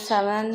7